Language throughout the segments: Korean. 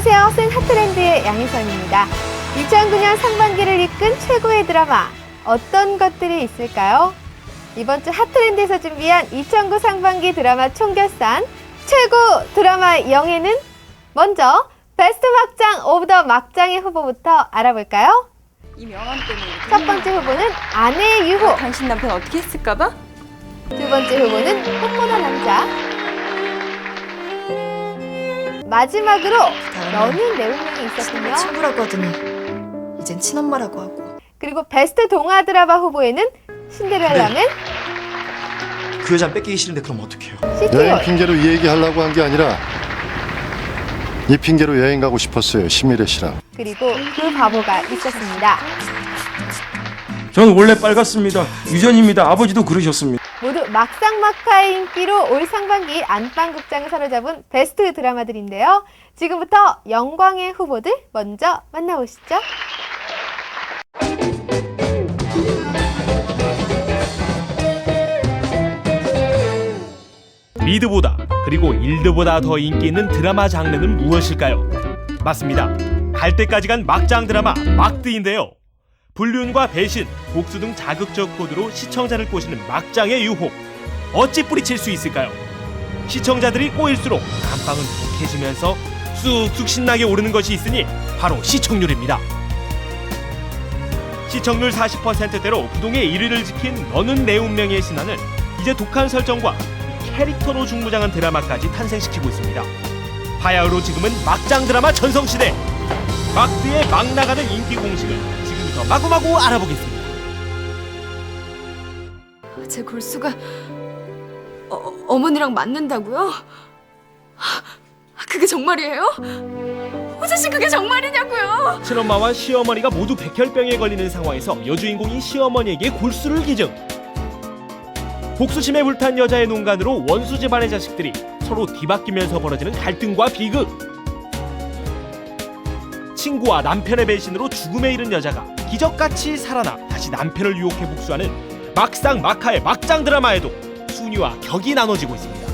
안녕하세요. 센 핫트렌드의 양희선입니다. 2009년 상반기를 이끈 최고의 드라마, 어떤 것들이 있을까요? 이번 주 핫트렌드에서 준비한 2009 상반기 드라마 총결산 최고 드라마 영예는 먼저 베스트 막장 오브 더 막장의 후보부터 알아볼까요? 이 명함 때문에 첫 번째 후보는 아내의 유혹, 당신 남편 어떻게 했을까봐? 두 번째 후보는 꽃보다 남자, 마지막으로 너는 내 운명이 있었군요. 친구라고 하더니 이젠 친엄마라고 하고. 그리고 베스트 동화 드라마 후보에는 신데렐라맨, 그 여자는 뺏기기 싫은데 그럼 어떡해요? 여행 시티롤, 핑계로 이 얘기 하려고 한 게 아니라 이 핑계로 여행 가고 싶었어요. 심미래 씨랑. 그리고 그 바보가 있었습니다. 저는 원래 빨갛습니다. 유전입니다. 아버지도 그러셨습니다. 모두 막상막하의 인기로 올 상반기 안방극장을 사로잡은 베스트 드라마들인데요. 지금부터 영광의 후보들 먼저 만나보시죠. 리드보다 그리고 일드보다 더 인기 있는 드라마 장르는 무엇일까요? 맞습니다. 갈 때까지 간 막장 드라마 막드인데요. 불륜과 배신, 복수 등 자극적 코드로 시청자를 꼬시는 막장의 유혹. 어찌 뿌리칠 수 있을까요? 시청자들이 꼬일수록 감방은 독해지면서 쑥쑥 신나게 오르는 것이 있으니 바로 시청률입니다. 시청률 40%대로 부동의 1위를 지킨 너는 내 운명의 신화는 이제 독한 설정과 캐릭터로 중무장한 드라마까지 탄생시키고 있습니다. 바야흐로 지금은 막장 드라마 전성시대! 막드의 막 나가는 인기 공식을 지금부터 마구마구 알아보겠습니다. 제 골수가 어머니랑 맞는다고요? 그게 정말이에요? 호재씨 그게 정말이냐고요? 친엄마와 시어머니가 모두 백혈병에 걸리는 상황에서 여주인공인 시어머니에게 골수를 기증. 복수심에 불탄 여자의 농간으로 원수 집안의 자식들이 서로 뒤바뀌면서 벌어지는 갈등과 비극. 친구와 남편의 배신으로 죽음에 이른 여자가 기적같이 살아나 다시 남편을 유혹해 복수하는 막상 막하의 막장 드라마에도 순위와 격이 나눠지고 있습니다.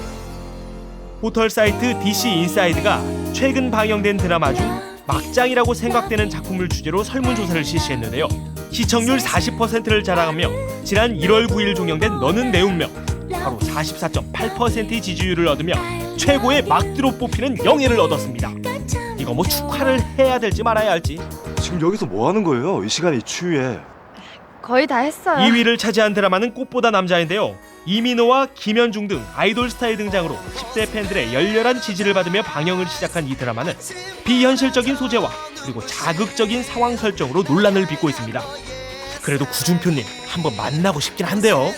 포털 사이트 DC 인사이드가 최근 방영된 드라마 중 막장이라고 생각되는 작품을 주제로 설문조사를 실시했는데요. 시청률 40%를 자랑하며 지난 1월 9일 종영된 너는 내 운명, 바로 44.8%의 지지율을 얻으며 최고의 막드로 뽑히는 영예를 얻었습니다. 이거 뭐 축하를 해야 될지 말아야 할지. 지금 여기서 뭐 하는 거예요? 이 시간에 이 추위에. 거의 다 했어요. 2위를 차지한 드라마는 꽃보다 남자인데요. 이민호와 김현중 등 아이돌 스타의 등장으로 10대 팬들의 열렬한 지지를 받으며 방영을 시작한 이 드라마는 비현실적인 소재와 그리고 자극적인 상황 설정으로 논란을 빚고 있습니다. 그래도 구준표님 한번 만나고 싶긴 한데요.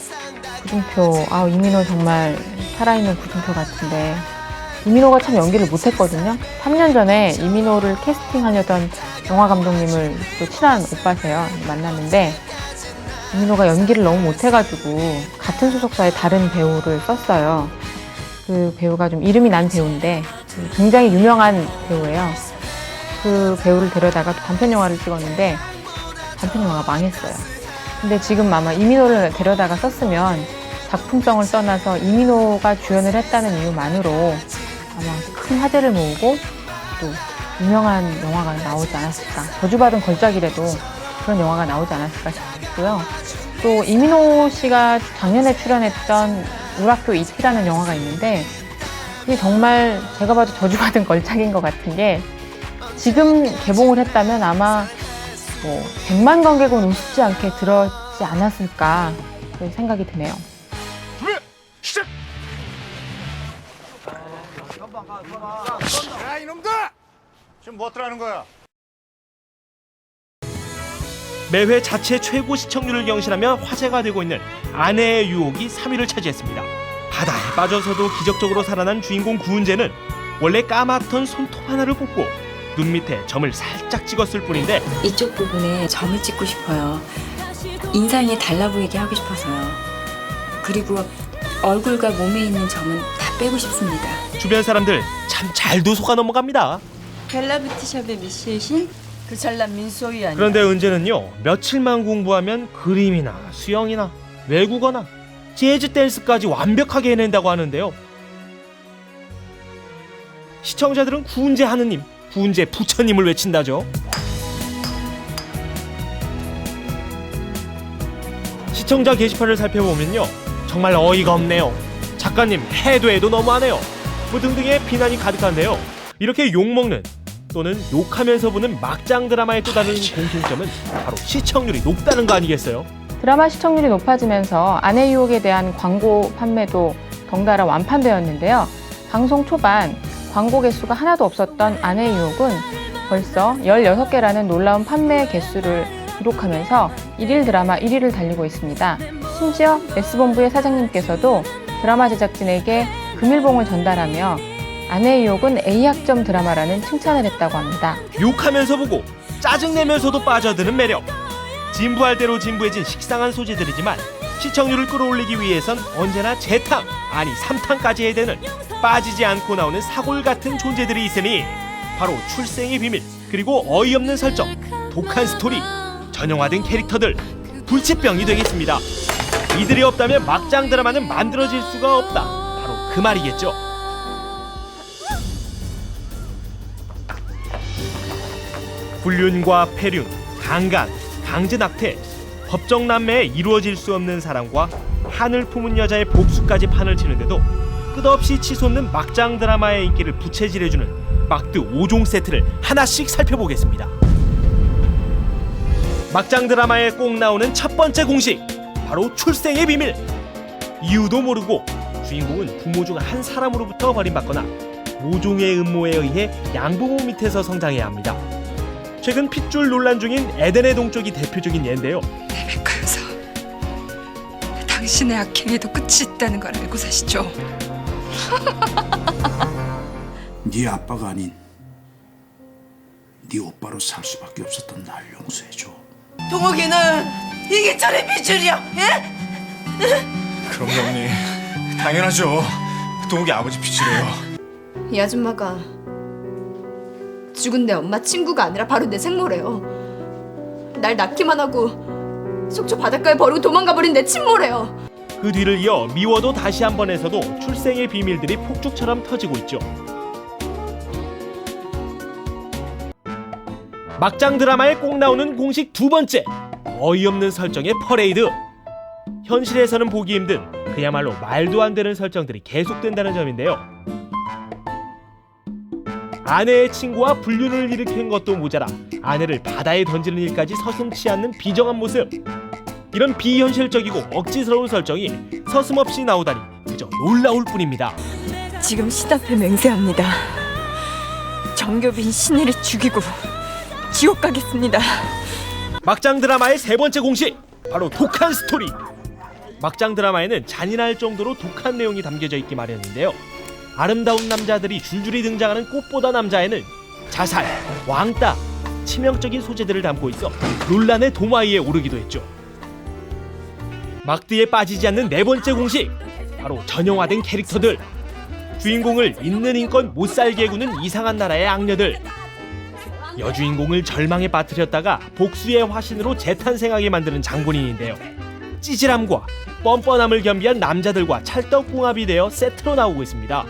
구준표, 이민호 정말 살아있는 구준표 같은데 이민호가 참 연기를 못했거든요. 3년 전에 이민호를 캐스팅하려던 영화 감독님을 또 친한 오빠세요. 만났는데 이민호가 연기를 너무 못해가지고 같은 소속사의 다른 배우를 썼어요. 그 배우가 좀 이름이 난 배우인데 굉장히 유명한 배우예요. 그 배우를 데려다가 단편 영화를 찍었는데 단편 영화가 망했어요. 근데 지금 아마 이민호를 데려다가 썼으면 작품성을 떠나서 이민호가 주연을 했다는 이유만으로 아마 큰 화제를 모으고 또 유명한 영화가 나오지 않았을까. 저주받은 걸작이라도 그런 영화가 나오지 않았을까 싶고요. 또 이민호 씨가 작년에 출연했던 우락교 이티라는 영화가 있는데 그게 정말 제가 봐도 저주받은 걸작인 것 같은 게 지금 개봉을 했다면 아마 100만 관객은 우습지 않게 들었지 않았을까 그런 생각이 드네요. 야 이놈들! 지금 뭐 어쩌라는 거야? 매회 자체 최고 시청률을 경신하며 화제가 되고 있는 아내의 유혹이 3위를 차지했습니다. 바다에 빠져서도 기적적으로 살아난 주인공 구은재는 원래 까맣던 손톱 하나를 뽑고 눈 밑에 점을 살짝 찍었을 뿐인데 이쪽 부분에 점을 찍고 싶어요. 인상이 달라 보이게 하고 싶어서요. 그리고 얼굴과 몸에 있는 점은 다 빼고 싶습니다. 주변 사람들 참 잘도 속아 넘어갑니다. 벨라뷰티샵의 미실신? 그 잘난 민소희 아니야. 그런데 은재는요, 며칠만 공부하면 그림이나 수영이나 외국어나 재즈 댄스까지 완벽하게 해낸다고 하는데요. 시청자들은 구은재 하느님, 훈제 부처님을 외친다죠. 시청자 게시판을 살펴보면요, 정말 어이가 없네요. 작가님 해도 해도 너무하네요. 뭐 등등의 비난이 가득한데요. 이렇게 욕먹는 또는 욕하면서 보는 막장 드라마의 또 다른 공통점은 바로 시청률이 높다는 거 아니겠어요? 드라마 시청률이 높아지면서 아내 유혹에 대한 광고 판매도 덩달아 완판되었는데요. 방송 초반 광고 개수가 하나도 없었던 아내 유혹은 벌써 16개라는 놀라운 판매 개수를 기록하면서 1일 드라마 1위를 달리고 있습니다. 심지어 S본부의 사장님께서도 드라마 제작진에게 금일봉을 전달하며 아내의 유혹은 A학점 드라마라는 칭찬을 했다고 합니다. 욕하면서 보고 짜증내면서도 빠져드는 매력. 진부할 대로 진부해진 식상한 소재들이지만 시청률을 끌어올리기 위해선 언제나 재탕, 아니 3탕까지 해야 되는 빠지지 않고 나오는 사골 같은 존재들이 있으니 바로 출생의 비밀, 그리고 어이없는 설정, 독한 스토리, 전형화된 캐릭터들, 불치병이 되겠습니다. 이들이 없다면 막장 드라마는 만들어질 수가 없다. 바로 그 말이겠죠. 불륜과 폐륜, 강간, 강제낙태, 법정남매에 이루어질 수 없는 사랑과 한을 품은 여자의 복수까지 판을 치는데도 끝없이 치솟는 막장 드라마의 인기를 부채질해주는 막드 5종 세트를 하나씩 살펴보겠습니다. 막장 드라마에 꼭 나오는 첫 번째 공식, 바로 출생의 비밀. 이유도 모르고 주인공은 부모 중 한 사람으로부터 버림받거나 모종의 음모에 의해 양부모 밑에서 성장해야 합니다. 최근 핏줄 논란 중인 에덴의 동쪽이 대표적인 예인데요. 레베카여서 당신의 악행에도 끝이 있다는 걸 알고 사시죠? 네 아빠가 아닌 네 오빠로 살 수밖에 없었던 날 용서해줘. 동욱이는 이기철의 핏줄이야. 예? 그럼요, 언니. 당연하죠. 동욱이 아버지 핏줄이에요. 이 아줌마가 죽은 내 엄마 친구가 아니라 바로 내 생모래요. 날 낳기만 하고 속초 바닷가에 버리고 도망가 버린 내 친모래요. 그 뒤를 이어 미워도 다시 한 번에서도 출생의 비밀들이 폭죽처럼 터지고 있죠. 막장 드라마에 꼭 나오는 공식 두 번째, 어이없는 설정의 퍼레이드. 현실에서는 보기 힘든 그야말로 말도 안 되는 설정들이 계속된다는 점인데요. 아내의 친구와 불륜을 일으킨 것도 모자라 아내를 바다에 던지는 일까지 서슴지 않는 비정한 모습. 이런 비현실적이고 억지스러운 설정이 서슴없이 나오다니 그저 놀라울 뿐입니다. 지금 시답에 맹세합니다. 정교빈 신혜를 죽이고 지옥 가겠습니다. 막장 드라마의 세 번째 공식, 바로 독한 스토리. 막장 드라마에는 잔인할 정도로 독한 내용이 담겨져 있기 마련인데요. 아름다운 남자들이 줄줄이 등장하는 꽃보다 남자에는 자살, 왕따, 치명적인 소재들을 담고 있어 논란의 도마 위에 오르기도 했죠. 막드에 빠지지 않는 네 번째 공식, 바로 전형화된 캐릭터들. 주인공을 있는 인권 못 살게 구는 이상한 나라의 악녀들. 여주인공을 절망에 빠뜨렸다가 복수의 화신으로 재탄생하게 만드는 장본인인데요. 찌질함과 뻔뻔함을 겸비한 남자들과 찰떡궁합이 되어 세트로 나오고 있습니다.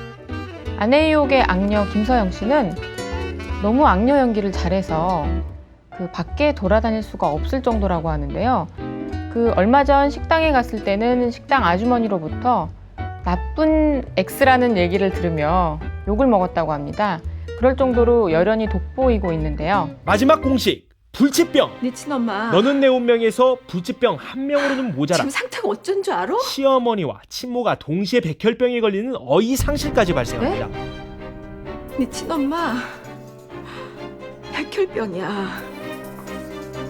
아내 유혹의 악녀 김서영 씨는 너무 악녀 연기를 잘해서 그 밖에 돌아다닐 수가 없을 정도라고 하는데요. 그 얼마 전 식당에 갔을 때는 식당 아주머니로부터 나쁜 X라는 얘기를 들으며 욕을 먹었다고 합니다. 그럴 정도로 여련히 돋보이고 있는데요. 마지막 공식, 불치병. 네 친엄마. 너는 내 운명에서 불치병 한 명으로는 모자라 지금 상태가 어쩐 줄 알아? 시어머니와 친모가 동시에 백혈병에 걸리는 어이상실까지 발생합니다. 네 친엄마 백혈병이야.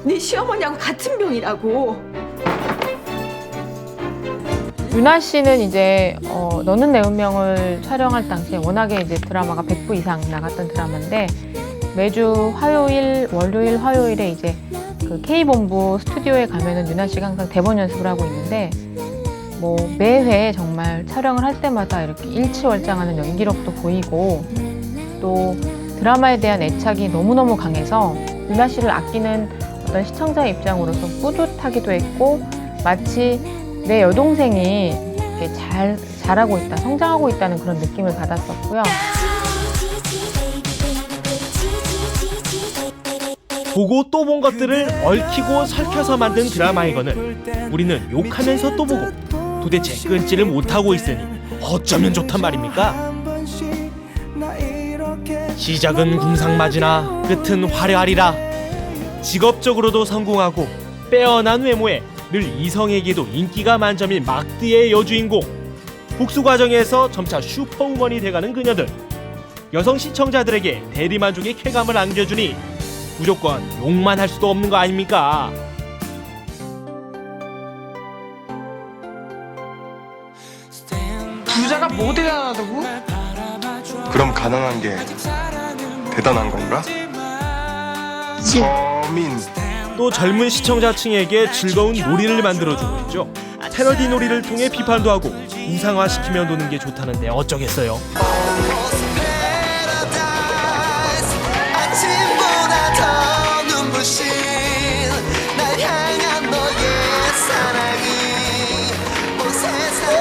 네 시어머니하고 같은 병이라고. 윤아 씨는 이제 너는 내 운명을 촬영할 당시에 워낙에 이제 드라마가 100부 이상 나갔던 드라마인데 매주 화요일, 월요일, 화요일에 이제 그 K본부 스튜디오에 가면은 윤아 씨가 항상 대본 연습을 하고 있는데 뭐 매회 정말 촬영을 할 때마다 이렇게 일치월장하는 연기력도 보이고 또 드라마에 대한 애착이 너무너무 강해서 윤아 씨를 아끼는 어떤 시청자의 입장으로서 뿌듯하기도 했고 마치 내 여동생이 이렇게 잘하고 있다, 성장하고 있다는 그런 느낌을 받았었고요. 보고 또 본 것들을 얽히고 설켜서 만든 드라마이거늘 우리는 욕하면서 또 보고 도대체 끊지를 못하고 있으니 어쩌면 좋단 말입니까? 시작은 궁상맞으나 끝은 화려하리라. 직업적으로도 성공하고 빼어난 외모에 늘 이성에게도 인기가 만점인 막드의 여주인공, 복수 과정에서 점차 슈퍼우먼이 돼가는 그녀들, 여성 시청자들에게 대리만족의 쾌감을 안겨주니 무조건 욕만 할 수도 없는 거 아닙니까? 부자가 뭐 대단하다고? 그럼 가난한 게 대단한 건가? 서민. 또 젊은 시청자층에게 즐거운 놀이를 만들어주고 있죠. 패러디 놀이를 통해 비판도 하고 우상화시키며 노는 게 좋다는데 어쩌겠어요.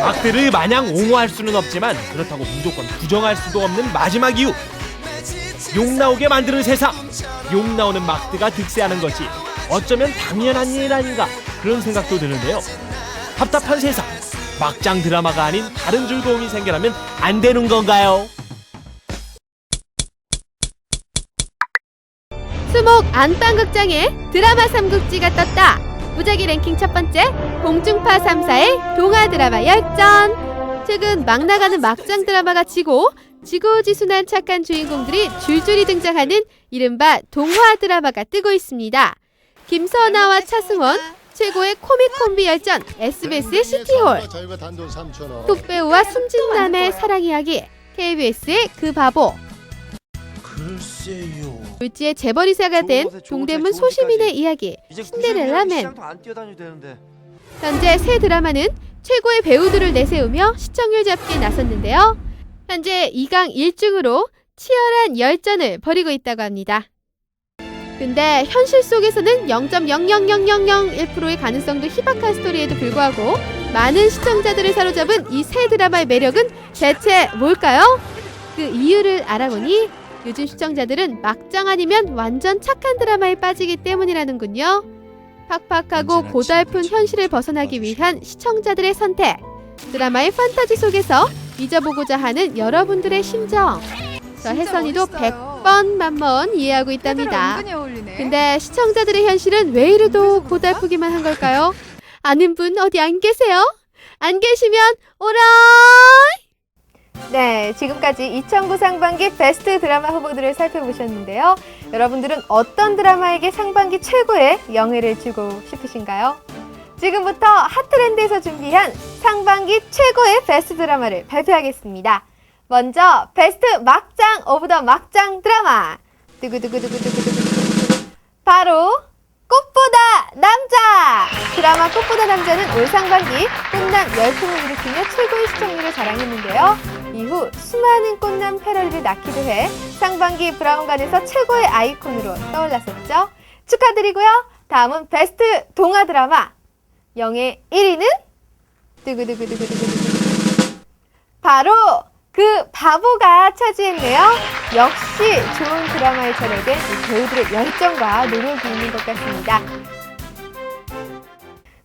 막들을 마냥 옹호할 수는 없지만 그렇다고 무조건 부정할 수도 없는 마지막 이유, 욕 나오게 만드는 세상. 욕 나오는 막드가 득세하는 것이 어쩌면 당연한 일 아닌가 그런 생각도 드는데요. 답답한 세상, 막장 드라마가 아닌 다른 즐거움이 생겨나면 안 되는 건가요? 수목 안방극장에 드라마 삼국지가 떴다. 무작위 랭킹 첫 번째, 공중파 3사의 동화 드라마 열전. 최근 막 나가는 막장 드라마가 지고 지고지순한 착한 주인공들이 줄줄이 등장하는 이른바 동화 드라마가 뜨고 있습니다. 김선아와 차승원, 최고의 코믹 콤비 열전 SBS의 시티홀, 톡배우와 숨진남의 사랑 이야기 KBS의 그 바보, 글쎄요. 물지의 재벌이사가 된 동대문 소시민의 이야기 신데렐라맨. 현재 새 드라마는 최고의 배우들을 내세우며 시청률 잡기에 나섰는데요. 현재 2강 1중으로 치열한 열전을 벌이고 있다고 합니다. 근데 현실 속에서는 0.00001%의 가능성도 희박한 스토리에도 불구하고 많은 시청자들을 사로잡은 이 새 드라마의 매력은 대체 뭘까요? 그 이유를 알아보니 요즘 시청자들은 막장 아니면 완전 착한 드라마에 빠지기 때문이라는군요. 팍팍하고 고달픈 현실을 벗어나기 위한 시청자들의 선택, 드라마의 판타지 속에서 잊어보고자 하는 여러분들의 심정, 저 혜선이도 100번 만번 이해하고 있답니다. 근데 시청자들의 현실은 왜 이리도 고달프기만 한 걸까요? 아는 분 어디 안 계세요? 안 계시면 오라이! 네, 지금까지 2009 상반기 베스트 드라마 후보들을 살펴보셨는데요. 여러분들은 어떤 드라마에게 상반기 최고의 영예를 주고 싶으신가요? 지금부터 핫트렌드에서 준비한 상반기 최고의 베스트 드라마를 발표하겠습니다. 먼저 베스트 막장 오브 더 막장 드라마, 두구두구두구두구두구, 바로 꽃보다 남자! 드라마 꽃보다 남자는 올 상반기 꽃남 열풍을 일으키며 최고의 시청률을 자랑했는데요. 이후 수많은 꽃남 패러디를 낳기도 해 상반기 브라운관에서 최고의 아이콘으로 떠올랐었죠. 축하드리고요. 다음은 베스트 동화 드라마 영예 1위는 두구두구두구두구, 바로 그 바보가 차지했네요. 역시 좋은 드라마에 절여된 이 배우들의 열정과 노력이 있는 것 같습니다.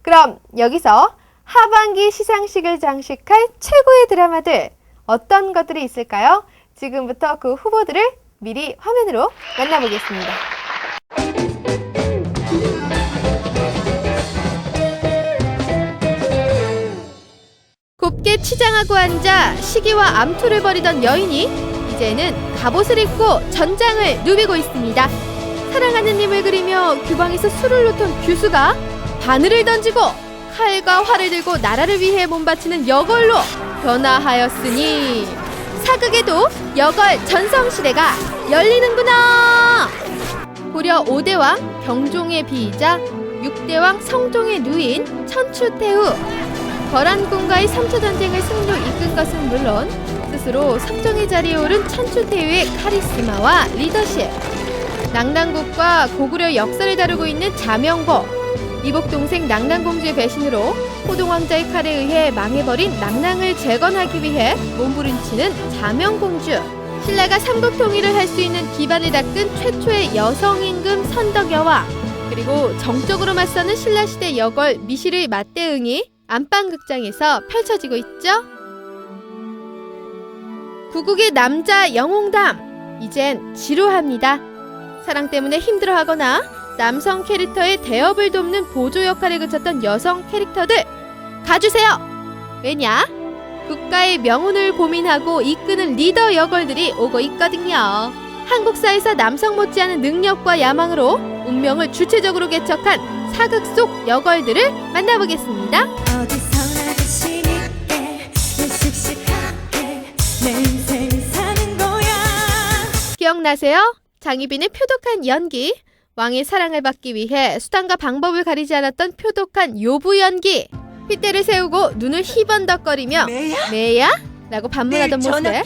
그럼 여기서 하반기 시상식을 장식할 최고의 드라마들 어떤 것들이 있을까요? 지금부터 그 후보들을 미리 화면으로 만나보겠습니다. 곱게 치장하고 앉아 시기와 암투를 벌이던 여인이 이제는 갑옷을 입고 전장을 누비고 있습니다. 사랑하는 님을 그리며 규방에서 술을 놓던 규수가 바늘을 던지고 칼과 활을 들고 나라를 위해 몸바치는 여걸로 변화하였으니 사극에도 여걸 전성시대가 열리는구나. 고려 5대왕 병종의 비이자 6대왕 성종의 누인 천추태후, 거란군과의 삼초전쟁을 승리로 이끈 것은 물론 스스로 성종의 자리에 오른 천추태후의 카리스마와 리더십, 낙랑국과 고구려 역사를 다루고 있는 자명고, 이복동생 낙랑공주의 배신으로 호동왕자의 칼에 의해 망해버린 낙랑을 재건하기 위해 몸부림치는 자명공주, 신라가 삼국 통일을 할 수 있는 기반을 닦은 최초의 여성 임금 선덕여왕, 그리고 정적으로 맞서는 신라시대 여걸 미실의 맞대응이 안방극장에서 펼쳐지고 있죠. 구국의 남자 영웅담, 이젠 지루합니다. 사랑 때문에 힘들어하거나 남성 캐릭터의 대업을 돕는 보조 역할에 그쳤던 여성 캐릭터들 가주세요. 왜냐? 국가의 명운을 고민하고 이끄는 리더 여걸들이 오고 있거든요. 한국사에서 남성 못지않은 능력과 야망으로 운명을 주체적으로 개척한 사극 속 여걸들을 만나보겠습니다. 기억나세요? 장희빈의 표독한 연기, 왕의 사랑을 받기 위해 수단과 방법을 가리지 않았던 표독한 요부 연기, 핏대를 세우고 눈을 희번덕거리며 매야? 라고 반문하던 모습에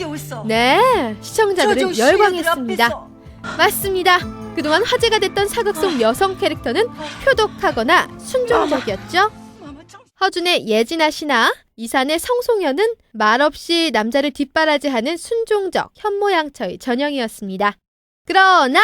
네, 시청자들은 열광했습니다. 맞습니다. 그동안 화제가 됐던 사극 속 여성 캐릭터는 표독하거나 순종적이었죠. 허준의 예진아 씨나 이산의 성송현은 말없이 남자를 뒷바라지하는 순종적 현모양처의 전형이었습니다. 그러나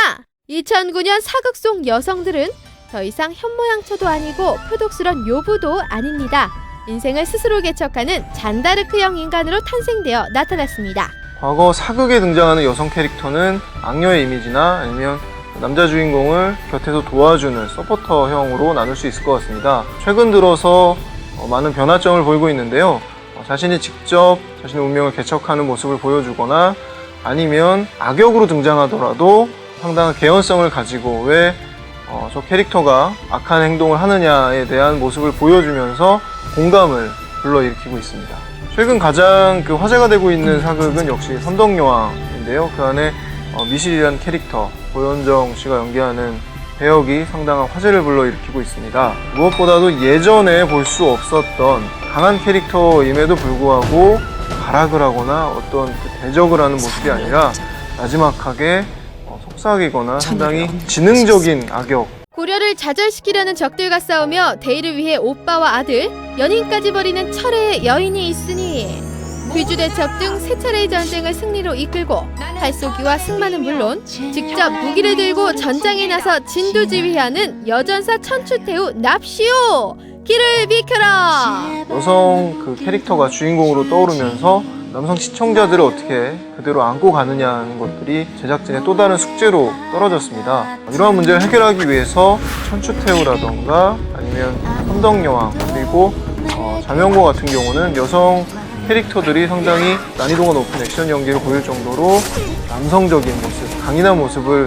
2009년 사극 속 여성들은 더 이상 현모양처도 아니고 표독스런 요부도 아닙니다. 인생을 스스로 개척하는 잔다르크형 인간으로 탄생되어 나타났습니다. 과거 사극에 등장하는 여성 캐릭터는 악녀의 이미지나 아니면 남자 주인공을 곁에서 도와주는 서포터형으로 나눌 수 있을 것 같습니다. 최근 들어서 많은 변화점을 보이고 있는데요. 자신이 직접 자신의 운명을 개척하는 모습을 보여주거나 아니면 악역으로 등장하더라도 상당한 개연성을 가지고 왜 저 캐릭터가 악한 행동을 하느냐에 대한 모습을 보여주면서 공감을 불러일으키고 있습니다. 최근 가장 화제가 되고 있는 사극은 역시 선덕여왕인데요. 그 안에 미실이라는 캐릭터, 고현정 씨가 연기하는 배역이 상당한 화제를 불러일으키고 있습니다. 무엇보다도 예전에 볼 수 없었던 강한 캐릭터임에도 불구하고 발악을 하거나 어떤 대적을 하는 모습이 아니라 나지막하게 속삭이거나 상당히 지능적인 악역. 고려를 좌절시키려는 적들과 싸우며 대의를 위해 오빠와 아들, 연인까지 벌이는 철의 여인이 있으니 귀주대첩 등 세 차례의 전쟁을 승리로 이끌고 활쏘기와 승마는 물론 직접 무기를 들고 전장에 나서 진두지휘하는 여전사 천추태후 납시오! 길을 비켜라! 여성 캐릭터가 주인공으로 떠오르면서 남성 시청자들을 어떻게 그대로 안고 가느냐는 것들이 제작진의 또 다른 숙제로 떨어졌습니다. 이러한 문제를 해결하기 위해서 천추태후라던가 아니면 선덕여왕 그리고 자명고 같은 경우는 여성 캐릭터들이 상당히 난이도가 높은 액션 연기를 보일 정도로 남성적인 모습, 강인한 모습을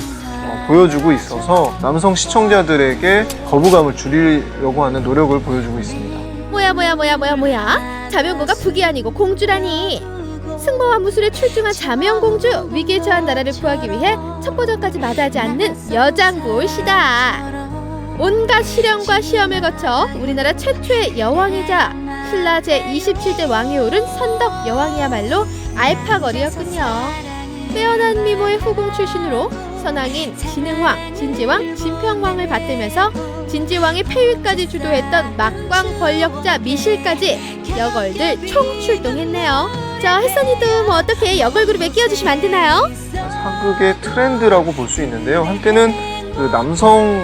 보여주고 있어서 남성 시청자들에게 거부감을 줄이려고 하는 노력을 보여주고 있습니다. 뭐야? 자명고가 북이 아니고 공주라니. 승모와 무술에 출중한 자명공주, 위기에 처한 나라를 구하기 위해 첩보전까지 마다하지 않는 여장골시다. 온갖 시련과 시험을 거쳐 우리나라 최초의 여왕이자 신라 제27대 왕에 오른 선덕여왕이야말로 알파걸이었군요. 빼어난 미모의 후궁 출신으로 선왕인 진흥왕, 진지왕, 진평왕을 받들면서 진지왕의 폐위까지 주도했던 막광 권력자 미실까지 여걸들 총출동했네요. 저 햇선이도 뭐 어떻게 여걸 그룹에 끼워주시면 안 되나요? 사극의 트렌드라고 볼 수 있는데요. 한때는 남성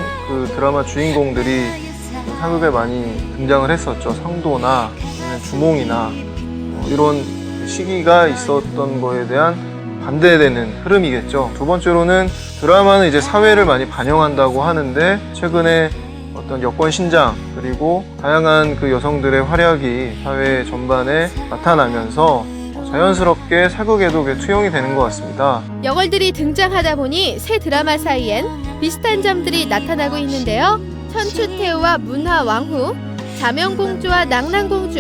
드라마 주인공들이 사극에 많이 등장을 했었죠. 상도나 주몽이나 이런 시기가 있었던 거에 대한 반대되는 흐름이겠죠. 두 번째로는 드라마는 이제 사회를 많이 반영한다고 하는데 최근에 어떤 여권 신장 그리고 다양한 여성들의 활약이 사회 전반에 나타나면서 자연스럽게 사극에도 투영이 되는 것 같습니다. 여걸들이 등장하다 보니 새 드라마 사이엔 비슷한 점들이 나타나고 있는데요. 천추태후와 문화왕후, 자명공주와 낙랑공주,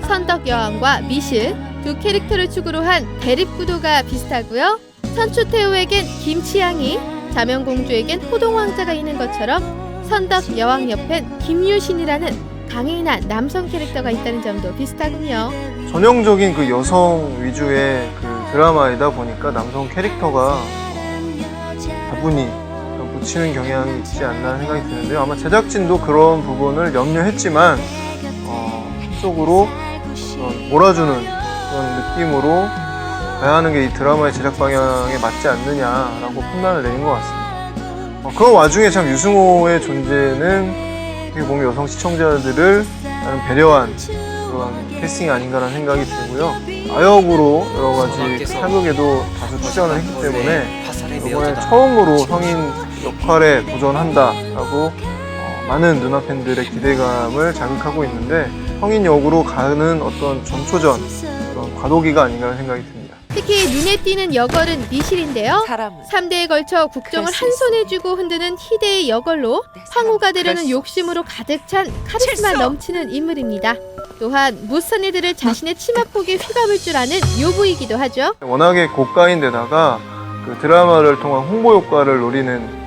선덕여왕과 미실 두 캐릭터를 축으로 한 대립구도가 비슷하고요. 천추태후에겐 김치향이, 자명공주에겐 호동왕자가 있는 것처럼 선덕여왕 옆엔 김유신이라는 강인한 남성 캐릭터가 있다는 점도 비슷하군요. 전형적인 여성 위주의 드라마이다 보니까 남성 캐릭터가 다분히 묻히는 경향이 있지 않나 생각이 드는데요. 아마 제작진도 그런 부분을 염려했지만 속으로 몰아주는 그런 느낌으로 가야 하는 게 이 드라마의 제작 방향에 맞지 않느냐라고 판단을 내린 것 같습니다. 그 와중에 참 유승호의 존재는 어떻게 보면 여성 시청자들을 나름 배려한 그런 캐스팅이 아닌가라는 생각이 들고요. 아역으로 여러 가지 사극에도 다수 출연을 했기 때문에 이번에 처음으로 성인 역할에 도전한다라고 많은 누나 팬들의 기대감을 자극하고 있는데 성인 역으로 가는 어떤 전초전, 그런 과도기가 아닌가라는 생각이 듭니다. 특히 눈에 띄는 역얼은 미실인데요. 3대에 걸쳐 국정을 한 손에 쥐고 흔드는 희대의 역얼로 황후가 되려는 욕심으로 가득 찬 카리스마 넘치는 인물입니다. 또한 무선애들을 자신의 치마폭에 휘감을 줄 아는 요부이기도 하죠. 워낙에 고가인데다가 그 드라마를 통한 홍보 효과를 노리는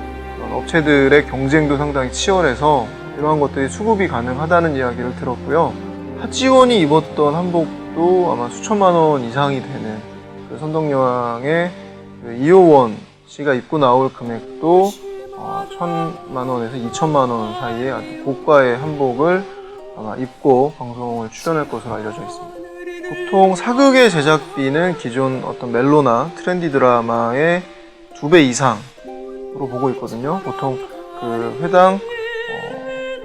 업체들의 경쟁도 상당히 치열해서 이러한 것들이 수급이 가능하다는 이야기를 들었고요. 하지원이 입었던 한복도 아마 수천만 원 이상이 되는 그 선덕여왕의 이효원 씨가 입고 나올 금액도 1,000만 원에서 2천만 원 사이에 아주 고가의 한복을 아마 입고 방송을 출연할 것으로 알려져 있습니다. 보통 사극의 제작비는 기존 어떤 멜로나 트렌디 드라마의 2배 이상으로 보고 있거든요. 보통 그 회당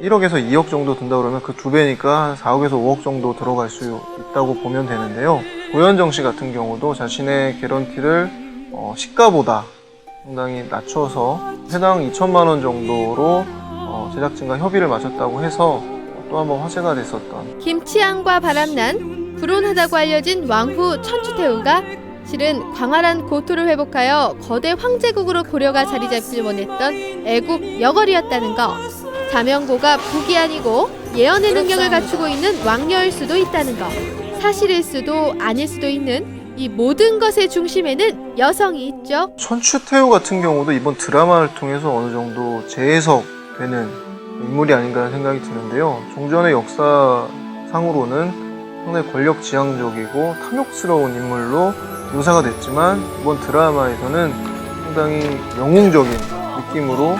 1억에서 2억 정도 든다 그러면 그 2배니까 한 4억에서 5억 정도 들어갈 수 있다고 보면 되는데요. 고현정 씨 같은 경우도 자신의 개런티를 시가보다 상당히 낮춰서 회당 2천만 원 정도로 제작진과 협의를 마쳤다고 해서 또 한번 화제가 됐었던 김치향과 바람난, 불온하다고 알려진 왕후 천추태후가 실은 광활한 고토를 회복하여 거대 황제국으로 고려가 자리 잡지 원했던 애국 여걸이었다는 거. 자명고가 북이 아니고 예언의 능력을 갖추고 있는 왕녀일 수도 있다는 거. 사실일 수도 아닐 수도 있는 이 모든 것의 중심에는 여성이 있죠. 천추태후 같은 경우도 이번 드라마를 통해서 어느 정도 재해석되는 인물이 아닌가 생각이 드는데요. 종전의 역사상으로는 상당히 권력지향적이고 탐욕스러운 인물로 묘사가 됐지만 이번 드라마에서는 상당히 영웅적인 느낌으로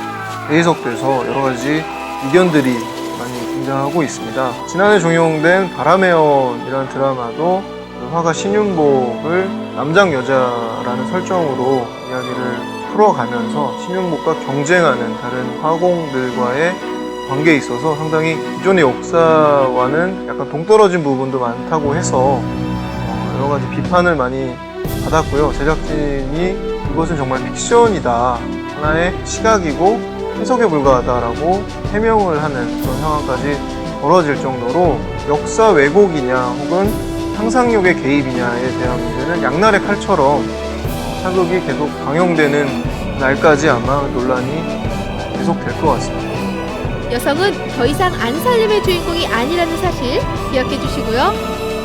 재해석돼서 여러 가지 의견들이 많이 등장하고 있습니다. 지난해 종영된 바람의 연이라는 드라마도 그 화가 신윤복을 남장 여자라는 설정으로 이야기를 풀어가면서 신윤복과 경쟁하는 다른 화공들과의 관계에 있어서 상당히 기존의 역사와는 약간 동떨어진 부분도 많다고 해서 여러 가지 비판을 많이 받았고요. 제작진이 이것은 정말 픽션이다, 하나의 시각이고 해석에 불과하다라고 해명을 하는 그런 상황까지 벌어질 정도로 역사 왜곡이냐 혹은 상상력의 개입이냐에 대한 문제는 양날의 칼처럼 사극이 계속 방영되는 날까지 아마 논란이 계속될 것 같습니다. 여성은 더 이상 안살림의 주인공이 아니라는 사실 기억해 주시고요.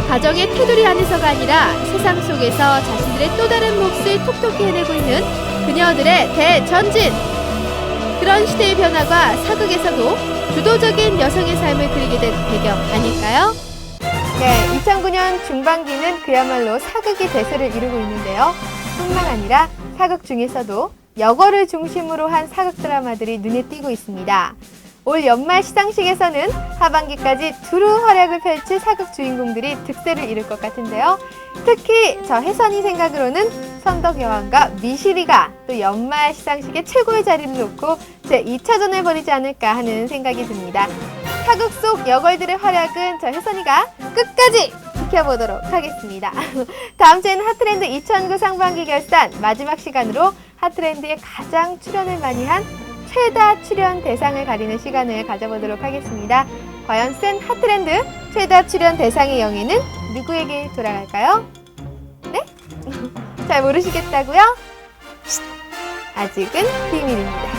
가정의 테두리 안에서가 아니라 세상 속에서 자신들의 또 다른 몫을 톡톡히 해내고 있는 그녀들의 대전진! 그런 시대의 변화가 사극에서도 주도적인 여성의 삶을 그리게 된 배경 아닐까요? 네, 2009년 중반기는 그야말로 사극이 대세를 이루고 있는데요. 뿐만 아니라 사극 중에서도 여걸을 중심으로 한 사극 드라마들이 눈에 띄고 있습니다. 올 연말 시상식에서는 하반기까지 두루 활약을 펼칠 사극 주인공들이 득세를 이룰 것 같은데요. 특히 저 혜선이 생각으로는 선덕여왕과 미실이가 또 연말 시상식에 최고의 자리를 놓고 제2차전을 벌이지 않을까 하는 생각이 듭니다. 사극 속 여걸들의 활약은 저 혜선이가 끝까지 지켜보도록 하겠습니다. 다음 주에는 핫트렌드 2009 상반기 결산 마지막 시간으로 핫트렌드에 가장 출연을 많이 한 최다 출연 대상을 가리는 시간을 가져보도록 하겠습니다. 과연 센 핫트렌드 최다 출연 대상의 영예는 누구에게 돌아갈까요? 네? 잘 모르시겠다고요? 아직은 비밀입니다.